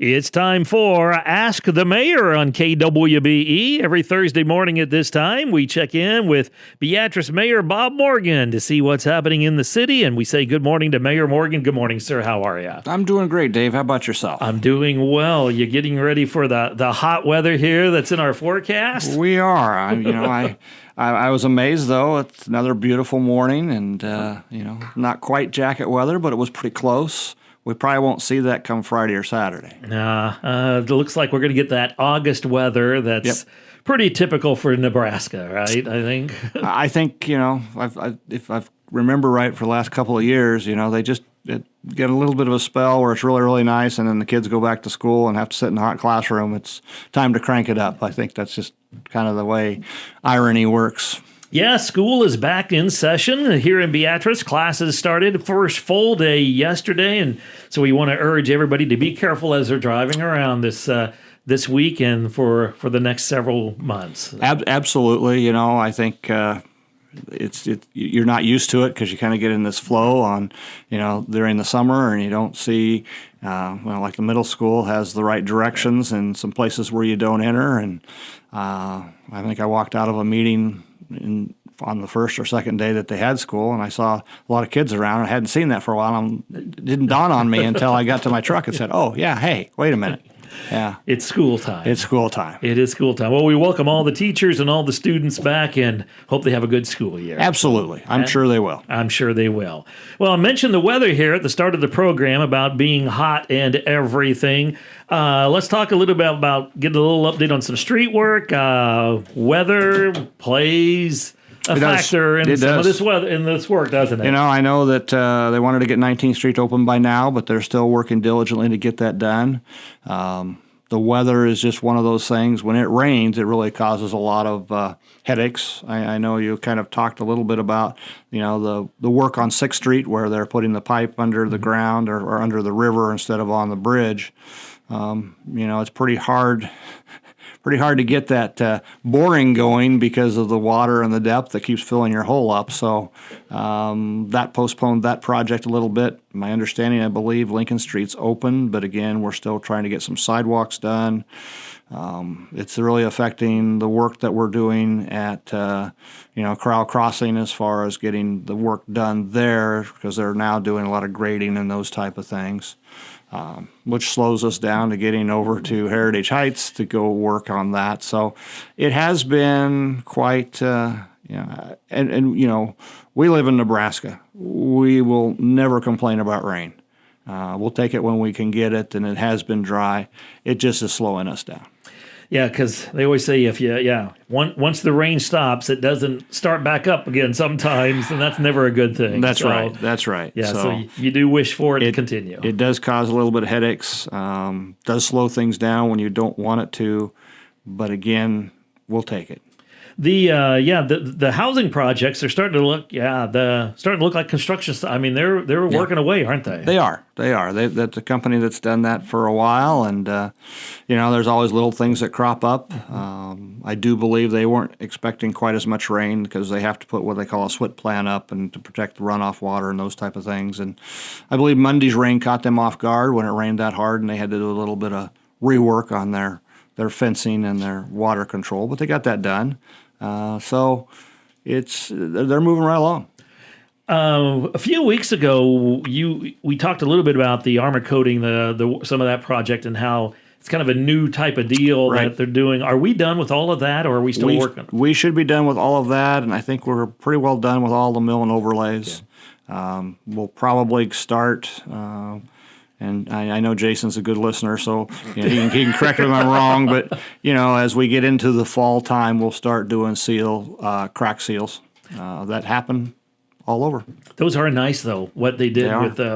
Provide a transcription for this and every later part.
It's time for Ask the Mayor on KWBE. Every Thursday morning at this time, we check in with Beatrice Mayor Bob Morgan to see what's happening in the city. And we say good morning to Mayor Morgan. Good morning, sir. How are you? I'm doing great, Dave. How about yourself? I'm doing well. You getting ready for the hot weather here that's in our forecast? We are. I was amazed, though. It's another beautiful morning and, not quite jacket weather, but it was pretty close. We probably won't see that come Friday or Saturday. It looks like we're going to get that August weather that's pretty typical for Nebraska, right? I think. I think, if I remember right, for the last couple of years, they just get a little bit of a spell where it's really, really nice, and then the kids go back to school and have to sit in a hot classroom. It's time to crank it up. I think that's just kind of the way irony works. Yeah, school is back in session here in Beatrice. Classes started first full day yesterday, and so we want to urge everybody to be careful as they're driving around this week and for the next several months. Absolutely. I think you're not used to it because you kind of get in this flow on, during the summer, and you don't see, like the middle school has the right directions and some places where you don't enter. And I think I walked out of a meeting on the first or second day that they had school, and I saw a lot of kids around. I hadn't seen that for a while. It didn't dawn on me until I got to my truck and said, "Oh yeah, hey, wait a minute." Yeah, it's school time. It's school time. It is school time. Well, we welcome all the teachers and all the students back and hope they have a good school year. Absolutely. I'm sure they will. I'm sure they will. Well, I mentioned the weather here at the start of the program about being hot and everything. Let's talk a little bit about getting a little update on some street work. Weather plays a factor in some of this weather in this work, doesn't it? I know that they wanted to get 19th Street open by now, but they're still working diligently to get that done. The weather is just one of those things. When it rains, it really causes a lot of headaches. I know you kind of talked a little bit about, the work on 6th Street where they're putting the pipe under the ground or under the river instead of on the bridge. It's pretty hard to get that boring going because of the water and the depth that keeps filling your hole up. So that postponed that project a little bit. My understanding, I believe Lincoln Street's open, but again, we're still trying to get some sidewalks done. It's really affecting the work that we're doing at Corral Crossing as far as getting the work done there because they're now doing a lot of grading and those type of things. Which slows us down to getting over to Heritage Heights to go work on that. So it has been quite, we live in Nebraska. We will never complain about rain. We'll take it when we can get it, and it has been dry. It just is slowing us down. Yeah, because they always say once the rain stops, it doesn't start back up again sometimes, and that's never a good thing. That's right. Yeah, so you do wish for it to continue. It does cause a little bit of headaches, does slow things down when you don't want it to, but again, we'll take it. The housing projects are starting to look like construction. I mean, they're working away, aren't they? They are. That's a company that's done that for a while, and there's always little things that crop up. I do believe they weren't expecting quite as much rain because they have to put what they call a SWIT plan up and to protect the runoff water and those type of things. And I believe Monday's rain caught them off guard when it rained that hard, and they had to do a little bit of rework on their fencing and their water control, but they got that done. So they're moving right along. A few weeks ago, we talked a little bit about the armor coating, some of that project, and how it's kind of a new type of deal that they're doing. Are we done with all of that, or are we still working? We should be done with all of that, and I think we're pretty well done with all the mill and overlays. Yeah. We'll probably start. And I know Jason's a good listener, so he can correct me if I'm wrong. But as we get into the fall time, we'll start doing crack seals. That happen all over. Those are nice, though. What they did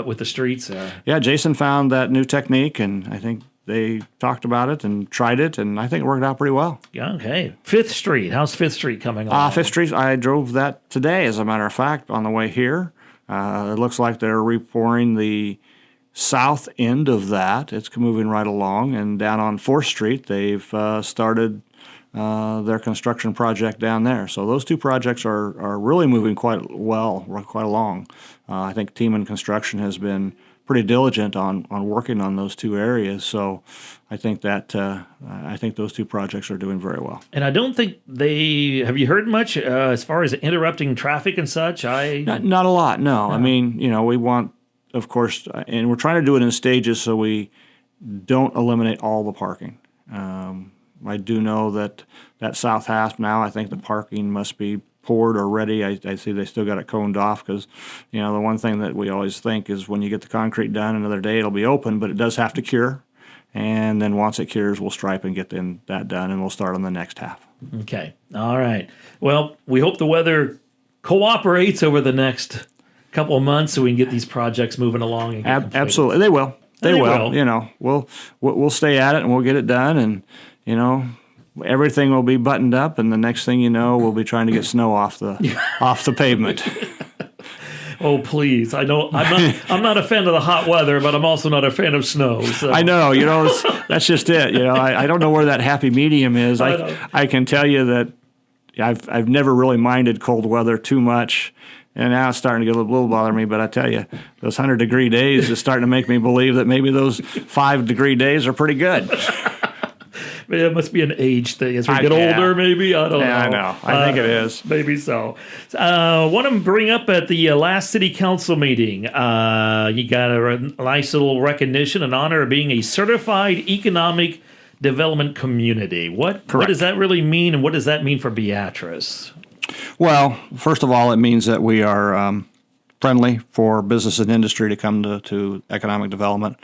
with the streets. Yeah, Jason found that new technique, and I think they talked about it and tried it, and I think it worked out pretty well. Yeah. Okay. 5th Street. How's 5th Street coming along? 5th Street. I drove that today, as a matter of fact, on the way here. It looks like they're repouring the south end of that. It's moving right along, and down on 4th Street, they've started their construction project down there. So those two projects are really moving quite along. I think Team and Construction has been pretty diligent on working on those two areas. So I think those two projects are doing very well. And I don't think have you heard much as far as interrupting traffic and such? Not a lot, no. I mean, we want, of course, and we're trying to do it in stages so we don't eliminate all the parking. I do know that South Hasp now, I think the parking must be poured or ready. I see they still got it coned off because, the one thing that we always think is when you get the concrete done another day, it'll be open, but it does have to cure. And then once it cures, we'll stripe and get that done, and we'll start on the next half. Okay. All right. Well, we hope the weather cooperates over the next couple of months so we can get these projects moving along. And absolutely. They will. They will. We'll stay at it and we'll get it done, and, everything will be buttoned up, and the next thing you know, we'll be trying to get snow off the pavement. Oh, please! I know I'm not a fan of the hot weather, but I'm also not a fan of snow. So. I know, that's just it. I don't know where that happy medium is. I can tell you that I've never really minded cold weather too much, and now it's starting to get a little bother me. But I tell you, those 100-degree days is starting to make me believe that maybe those 5-degre days are pretty good. It must be an age thing. As we get older, maybe? I don't know. I know. I think it is. Maybe so. Want to bring up at the last city council meeting, you got a nice little recognition and honor of being a certified economic development community. What does that really mean, and what does that mean for Beatrice? Well, first of all, it means that we are friendly for business and industry to come to economic development.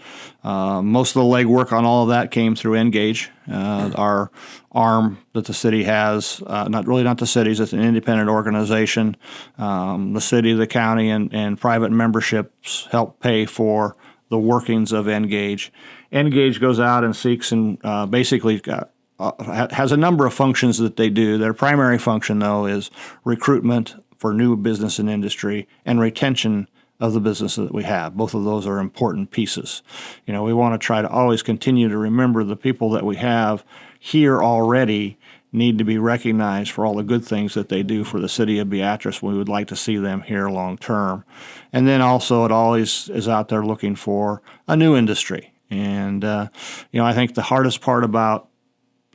Most of the legwork on all of that came through Engage, our arm that the city has. Not the cities; it's an independent organization. The city, the county, and private memberships help pay for the workings of Engage. Engage goes out and seeks and basically has a number of functions that they do. Their primary function, though, is recruitment for new business and industry and retention of the business that we have. Both of those are important pieces. We want to try to always continue to remember the people that we have here already need to be recognized for all the good things that they do for the city of Beatrice. We would like to see them here long term. And then also it always is out there looking for a new industry. And, I think the hardest part about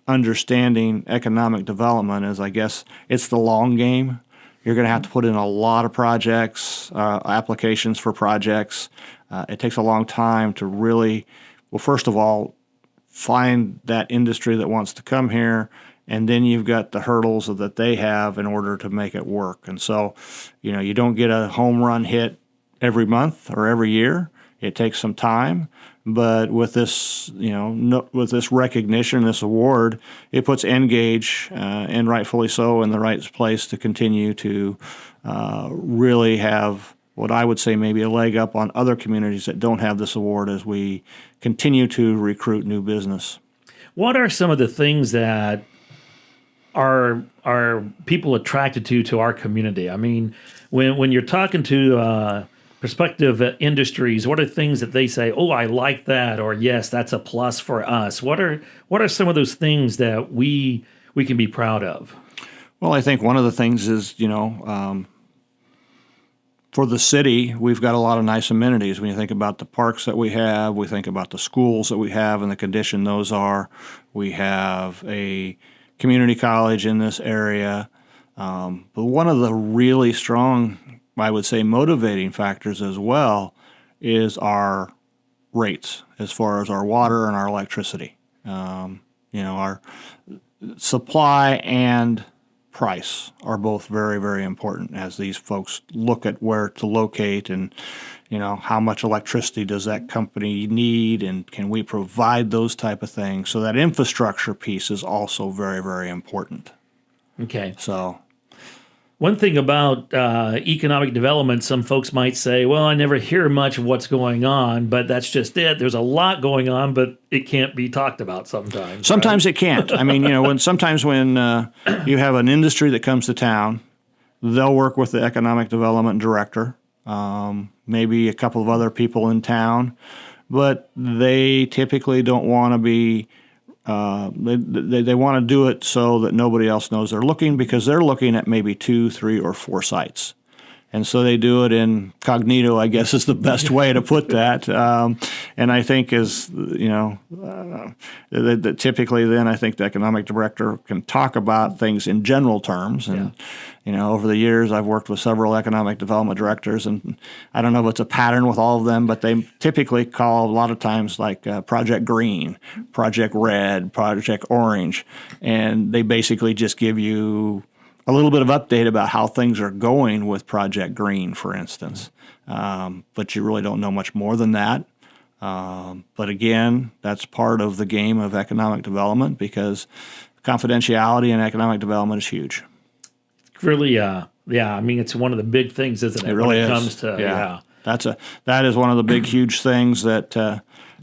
understanding economic development is, I guess, it's the long game. You're going to have to put in a lot of projects, applications for projects. It takes a long time to really, first of all, find that industry that wants to come here, and then you've got the hurdles that they have in order to make it work. And so, you don't get a home run hit every month or every year. It takes some time. But with this, with this recognition, this award, it puts Engage, and rightfully so, in the right place to continue to really have what I would say maybe a leg up on other communities that don't have this award as we continue to recruit new business. What are some of the things that are people attracted to our community? I mean, when you're talking to prospective industries, what are things that they say, oh, I like that, or yes, that's a plus for us? What are some of those things that we can be proud of? Well, I think one of the things is, for the city, we've got a lot of nice amenities. When you think about the parks that we have, we think about the schools that we have and the condition those are. We have a community college in this area. But one of the really strong, I would say, motivating factors as well is our rates as far as our water and our electricity. Our supply and price are both very, very important as these folks look at where to locate and, how much electricity does that company need and can we provide those type of things. So that infrastructure piece is also very, very important. Okay. So one thing about economic development, some folks might say, well, I never hear much of what's going on, but that's just it. There's a lot going on, but it can't be talked about sometimes. Sometimes it can't. I mean, when you have an industry that comes to town, they'll work with the economic development director, maybe a couple of other people in town, but they typically don't want to be they want to do it so that nobody else knows they're looking, because they're looking at maybe 2, 3, or 4 sites. And so they do it incognito, I guess is the best way to put that. And I think that typically then I think the economic director can talk about things in general terms. And, over the years I've worked with several economic development directors, and I don't know if it's a pattern with all of them, but they typically call a lot of times like Project Green, Project Red, Project Orange. And they basically just give you a little bit of update about how things are going with Project Green, for instance. But you really don't know much more than that. But again, that's part of the game of economic development, because confidentiality in economic development is huge. Really, I mean, it's one of the big things, isn't it? It really when it is. comes to, That is one of the big, huge things that,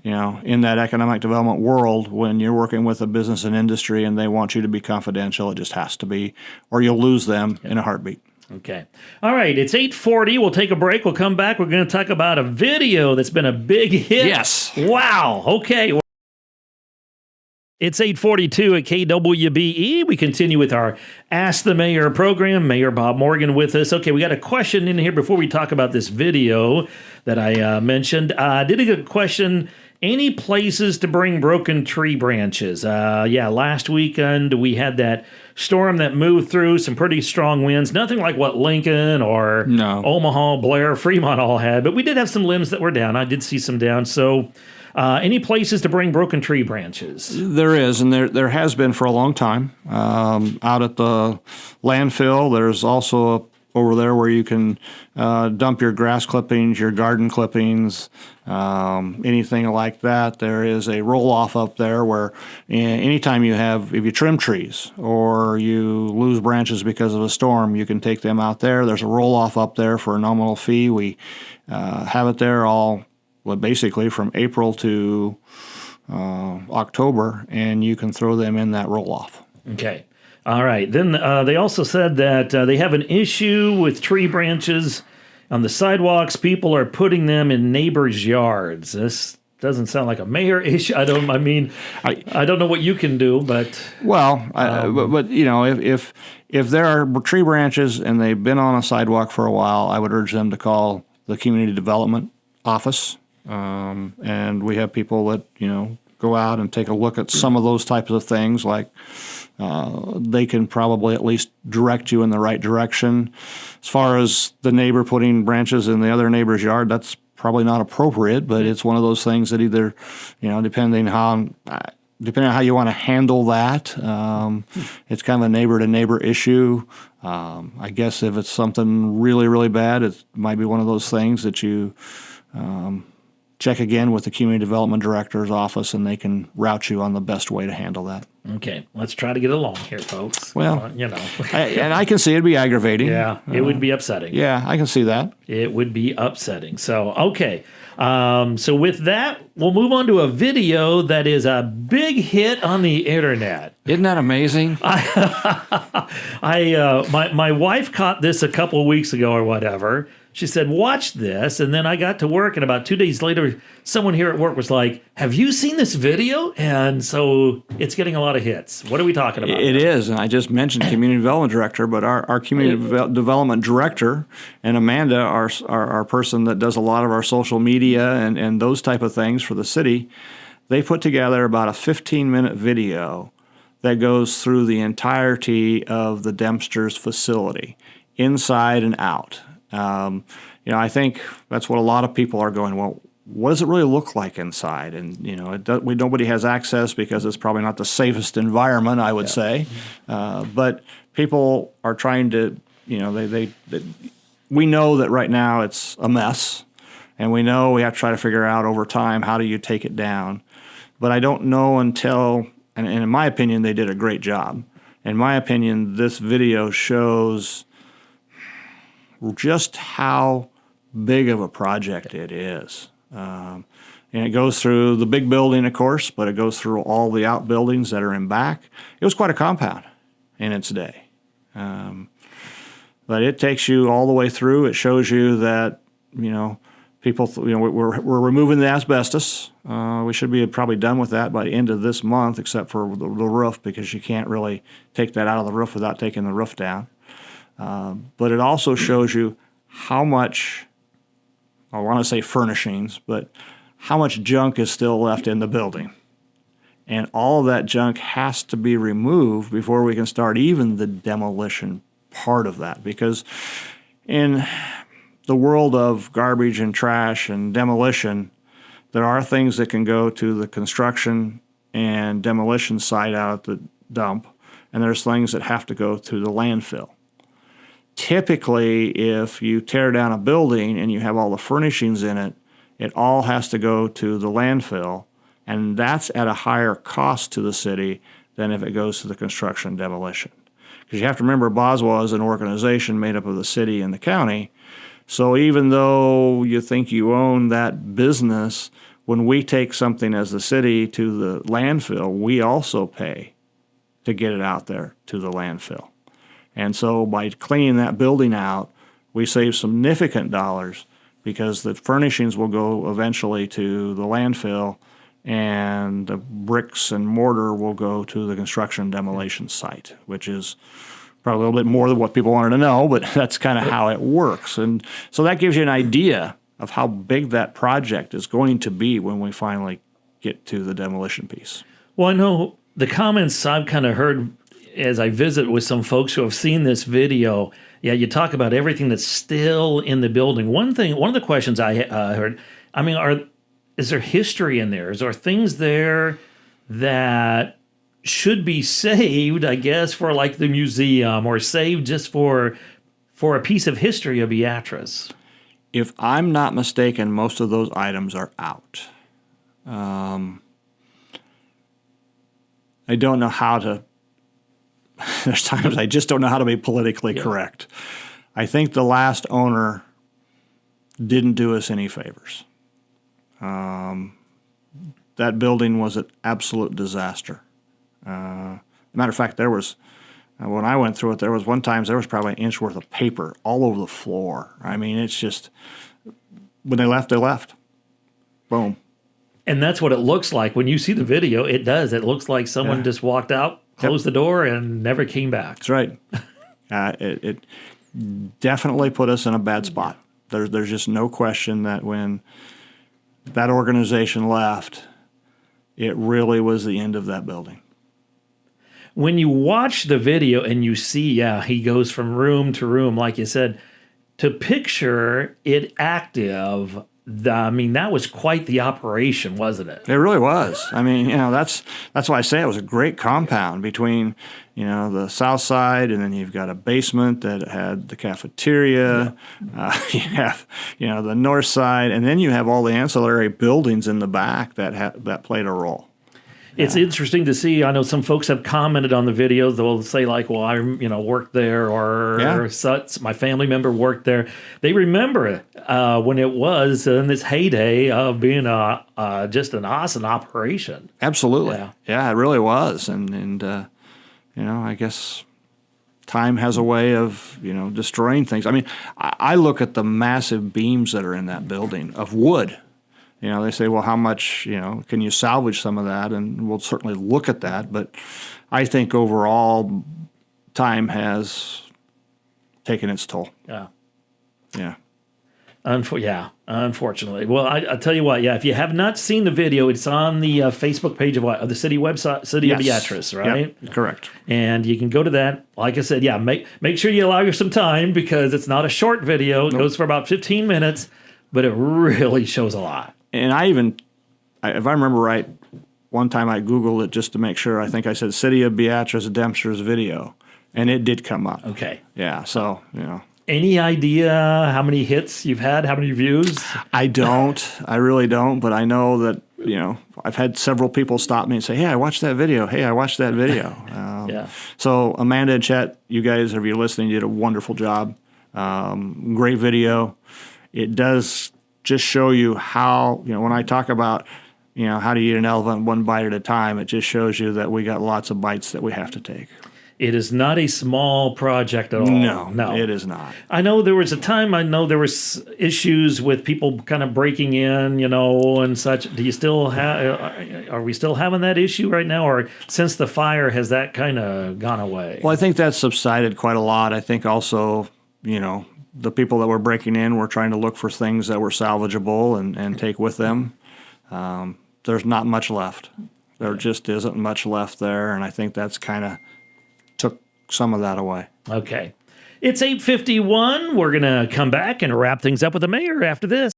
in that economic development world, when you're working with a business and industry and they want you to be confidential, it just has to be, or you'll lose them in a heartbeat. Okay. All right. It's 8:40. We'll take a break. We'll come back. We're going to talk about a video that's been a big hit. Yes. Wow. Okay. It's 8:42 at KWBE. We continue with our Ask the Mayor program. Mayor Bob Morgan with us. Okay, we got a question in here before we talk about this video that I mentioned. Did a good question. Any places to bring broken tree branches? Last weekend we had that storm that moved through, some pretty strong winds. Nothing like what Lincoln or Omaha, Blair, Fremont all had, but we did have some limbs that were down. I did see some down. So any places to bring broken tree branches? There is, and there has been for a long time. Out at the landfill, there's also over there where you can dump your grass clippings, your garden clippings, anything like that. There is a roll-off up there where anytime if you trim trees or you lose branches because of a storm, you can take them out there. There's a roll-off up there for a nominal fee. We have it there basically from April to October, and you can throw them in that roll-off. Okay. All right. Then they also said that they have an issue with tree branches on the sidewalks. People are putting them in neighbors' yards. This doesn't sound like a mayor issue. I don't know what you can do, but if there are tree branches and they've been on a sidewalk for a while, I would urge them to call the community development office. And we have people that, go out and take a look at some of those types of things. Like they can probably at least direct you in the right direction. As far as the neighbor putting branches in the other neighbor's yard, that's probably not appropriate, but it's one of those things that either, depending on how you want to handle that, it's kind of a neighbor-to-neighbor issue. I guess if it's something really, really bad, it might be one of those things that you check again with the community development director's office, and they can route you on the best way to handle that. Okay, let's try to get along here, folks. Well, and I can see it'd be aggravating. Yeah, it would be upsetting. Yeah, I can see that. It would be upsetting. So, okay. So with that, we'll move on to a video that is a big hit on the internet. Isn't that amazing? My wife caught this a couple of weeks ago or whatever. She said, watch this. And then I got to work, and about 2 days later, someone here at work was like, have you seen this video? And so it's getting a lot of hits. What are we talking about? It is. And I just mentioned community development director, but our community development director and Amanda, our person that does a lot of our social media and those type of things for the city, they put together about a 15-minute video that goes through the entirety of the Dempsters facility, inside and out. I think that's what a lot of people are going, well, what does it really look like inside? And, nobody has access because it's probably not the safest environment, I would say. But people are trying to, we know that right now it's a mess, and we know we have to try to figure out over time, how do you take it down? But I don't know until, and in my opinion, they did a great job. In my opinion, this video shows just how big of a project it is. And it goes through the big building, of course, but it goes through all the outbuildings that are in back. It was quite a compound in its day. But it takes you all the way through. It shows you that, people, we're removing the asbestos. We should be probably done with that by the end of this month, except for the roof, because you can't really take that out of the roof without taking the roof down. But it also shows you how much, I want to say furnishings, but how much junk is still left in the building. And all of that junk has to be removed before we can start even the demolition part of that. Because in the world of garbage and trash and demolition, there are things that can go to the construction and demolition site out at the dump, and there's things that have to go to the landfill. Typically, if you tear down a building and you have all the furnishings in it, it all has to go to the landfill, and that's at a higher cost to the city than if it goes to the construction and demolition. Because you have to remember, Boswell is an organization made up of the city and the county. So even though you think you own that business, when we take something as the city to the landfill, we also pay to get it out there to the landfill. And so by cleaning that building out, we save significant dollars because the furnishings will go eventually to the landfill and the bricks and mortar will go to the construction demolition site, which is probably a little bit more than what people wanted to know, but that's kind of how it works. And so that gives you an idea of how big that project is going to be when we finally get to the demolition piece. Well, I know the comments I've kind of heard as I visit with some folks who have seen this video. Yeah, you talk about everything that's still in the building. One of the questions I heard, I mean, is there history in there? Is there things there that should be saved, I guess, for like the museum or saved just for a piece of history of Beatrice? If I'm not mistaken, most of those items are out. I don't know how to, there's times I just don't know how to be politically correct. I think the last owner didn't do us any favors. That building was an absolute disaster. Matter of fact, there was, when I went through it, there was probably an inch worth of paper all over the floor. I mean, it's just, when they left, they left. Boom. And that's what it looks like. When you see the video, it does. It looks like someone just walked out, closed the door, and never came back. That's right. It definitely put us in a bad spot. There's just no question that when that organization left, it really was the end of that building. When you watch the video and you see, he goes from room to room, like you said, to picture it active, that was quite the operation, wasn't it? It really was. I mean, that's why I say it was a great compound between, the south side, and then you've got a basement that had the cafeteria. You have, the north side, and then you have all the ancillary buildings in the back that played a role. It's interesting to see. I know some folks have commented on the videos. They'll say like, well, I worked there, or such. My family member worked there. They remember it when it was in this heyday of being just an awesome operation. Absolutely. Yeah, it really was. And I guess time has a way of, destroying things. I mean, I look at the massive beams that are in that building of wood. They say, well, how much, can you salvage some of that? And we'll certainly look at that. But I think overall, time has taken its toll. Yeah. Yeah. Unfortunately. Well, I tell you what, if you have not seen the video, it's on the Facebook page of the city website, City of Beatrice, right? Yep, correct. And you can go to that. Like I said, make sure you allow you some time because it's not a short video. It goes for about 15 minutes, but it really shows a lot. And if I remember right, one time I Googled it just to make sure. I think I said City of Beatrice Dempsters video, and it did come up. Okay. Yeah, so, Any idea how many hits you've had, how many views? I don't. I really don't, but I know that, I've had several people stop me and say, hey, I watched that video. Hey, I watched that video. So Amanda and Chet, you guys, if you're listening, you did a wonderful job. Great video. It does just show you how, when I talk about, how do you eat an elephant one bite at a time, it just shows you that we got lots of bites that we have to take. It is not a small project at all. No, it is not. I know there was a time, there was issues with people kind of breaking in, and such. Do you still are we still having that issue right now? Or since the fire, has that kind of gone away? Well, I think that's subsided quite a lot. I think also, the people that were breaking in were trying to look for things that were salvageable and take with them. There's not much left. There just isn't much left there, and I think that's kind of took some of that away. Okay. It's 8:51. We're going to come back and wrap things up with the mayor after this.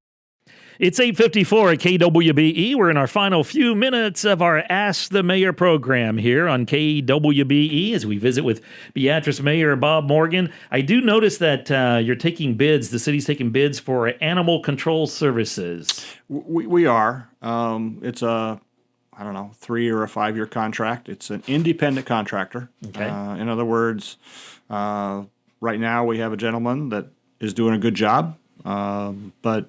It's 8:54 at KWBE. We're in our final few minutes of our Ask the Mayor program here on KWBE as we visit with Beatrice Mayor Bob Morgan. I do notice that you're taking bids. The city's taking bids for animal control services. We are. It's a 3 or a 5 year contract. It's an independent contractor. Okay. In other words, right now we have a gentleman that is doing a good job, but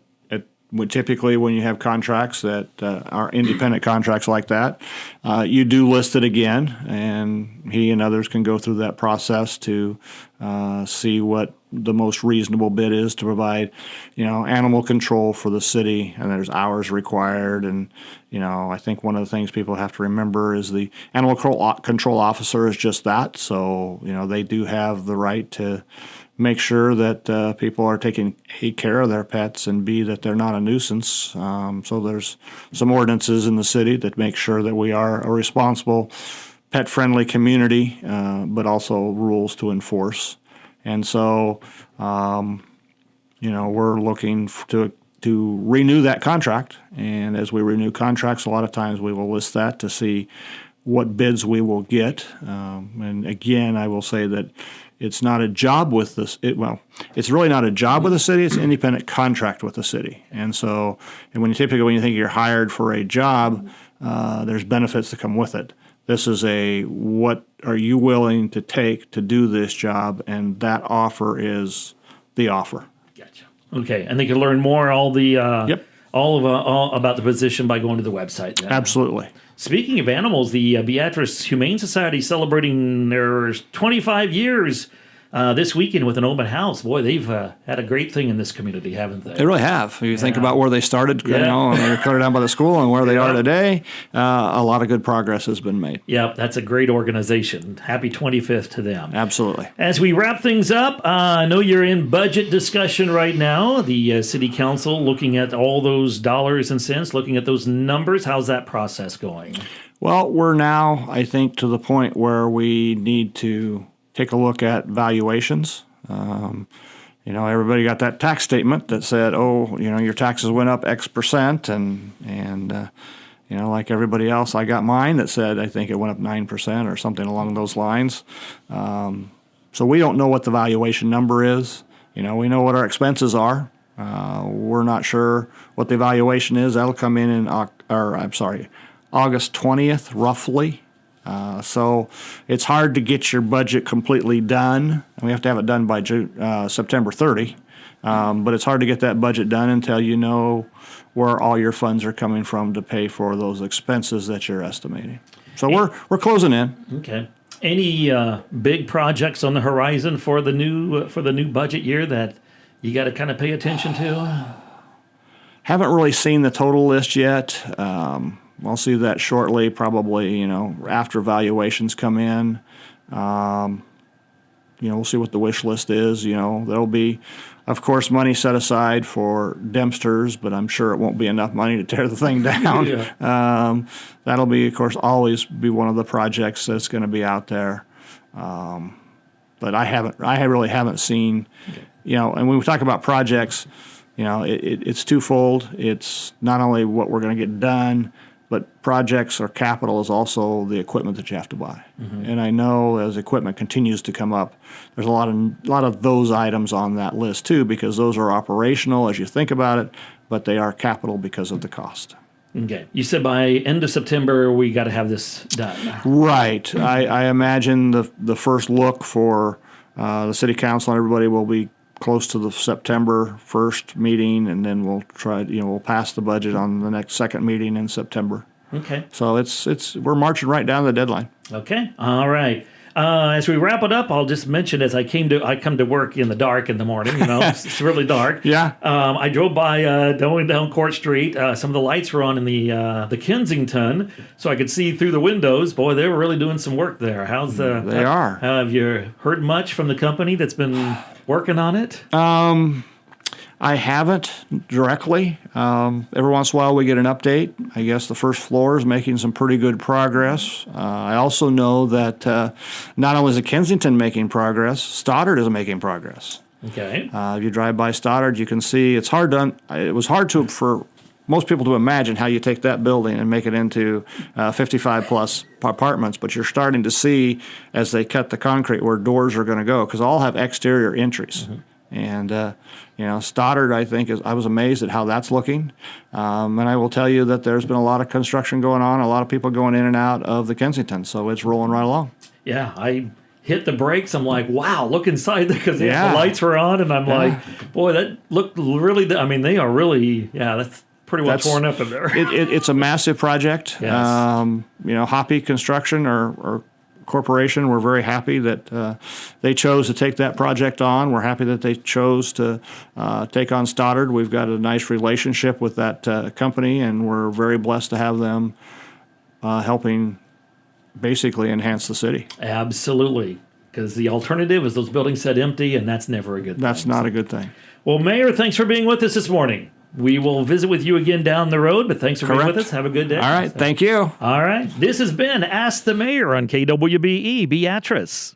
typically when you have contracts that are independent contracts like that, you do list it again, and he and others can go through that process to see what the most reasonable bid is to provide, animal control for the city, and there's hours required. And, I think one of the things people have to remember is the animal control officer is just that. So, they do have the right to make sure that people are taking A, care of their pets, and B, that they're not a nuisance. So there's some ordinances in the city that make sure that we are a responsible, pet-friendly community, but also rules to enforce. And so, we're looking to renew that contract. And as we renew contracts, a lot of times we will list that to see what bids we will get. And again, I will say that it's not a job with this. It's really not a job with the city. It's an independent contract with the city. And so, when you think you're hired for a job, there's benefits that come with it. This is what are you willing to take to do this job, and that offer is the offer. Gotcha. Okay, and they can learn more all about the position by going to the website. Then. Absolutely. Speaking of animals, the Beatrice Humane Society celebrating their 25 years this weekend with an open house. Boy, they've had a great thing in this community, haven't they? They really have. If you think about where they started, and they were cut down by the school, and where they are today, a lot of good progress has been made. Yep, that's a great organization. Happy 25th to them. Absolutely. As we wrap things up, I know you're in budget discussion right now. The City Council looking at all those dollars and cents, looking at those numbers. How's that process going? Well, we're now, I think, to the point where we need to take a look at valuations. Everybody got that tax statement that said, your taxes went up X percent, and like everybody else, I got mine that said I think it went up 9% or something along those lines. So we don't know what the valuation number is. We know what our expenses are. We're not sure what the valuation is. That'll come in August 20th, roughly. So it's hard to get your budget completely done. We have to have it done by September 30. But it's hard to get that budget done until you know where all your funds are coming from to pay for those expenses that you're estimating. So we're closing in. Okay. Any big projects on the horizon for the new budget year that you got to kind of pay attention to? Haven't really seen the total list yet. I'll see that shortly, probably, after valuations come in. We'll see what the wish list is. There'll be, of course, money set aside for Dempsters, but I'm sure it won't be enough money to tear the thing down. Yeah. That'll be, of course, always be one of the projects that's going to be out there. But I really haven't seen, and when we talk about projects, it's twofold. It's not only what we're going to get done, but projects or capital is also the equipment that you have to buy. Mm-hmm. And I know as equipment continues to come up, there's a lot of those items on that list too, because those are operational as you think about it, but they are capital because of the cost. Okay. You said by end of September we got to have this done. Right. I imagine the first look for the city council and everybody will be close to the September 1st meeting, and then we'll we'll pass the budget on the next second meeting in September. Okay. So we're marching right down the deadline. Okay. All right. As we wrap it up, I'll just mention as I come to work in the dark in the morning. It's really dark. Yeah. I drove by going down Court Street. Some of the lights were on in the Kensington, so I could see through the windows. Boy, they were really doing some work there. They are. Have you heard much from the company that's been working on it? I haven't directly. Every once in a while we get an update. I guess the first floor is making some pretty good progress. I also know that not only is Kensington making progress, Stoddard is making progress. Okay. If you drive by Stoddard, you can see it was hard for most people to imagine how you take that building and make it into 55 plus apartments, but you're starting to see as they cut the concrete where doors are going to go, because all have exterior entries. Mm-hmm. And, Stoddard, I was amazed at how that's looking. And I will tell you that there's been a lot of construction going on, a lot of people going in and out of the Kensington, so it's rolling right along. Yeah, I hit the brakes. I'm like, wow, look inside there, because the lights were on, and I'm like, boy, that looked really, they are really, that's pretty well torn up in there. It's a massive project. Yes. Hoppy Construction or corporation, we're very happy that they chose to take that project on. We're happy that they chose to take on Stoddard. We've got a nice relationship with that company, and we're very blessed to have them helping basically enhance the city. Absolutely, because the alternative is those buildings sit empty, and that's never a good thing. That's not a good thing. Well, Mayor, thanks for being with us this morning. We will visit with you again down the road, but thanks for being with us. Have a good day. All right. Thank you. All right. This has been Ask the Mayor on KWBE Beatrice.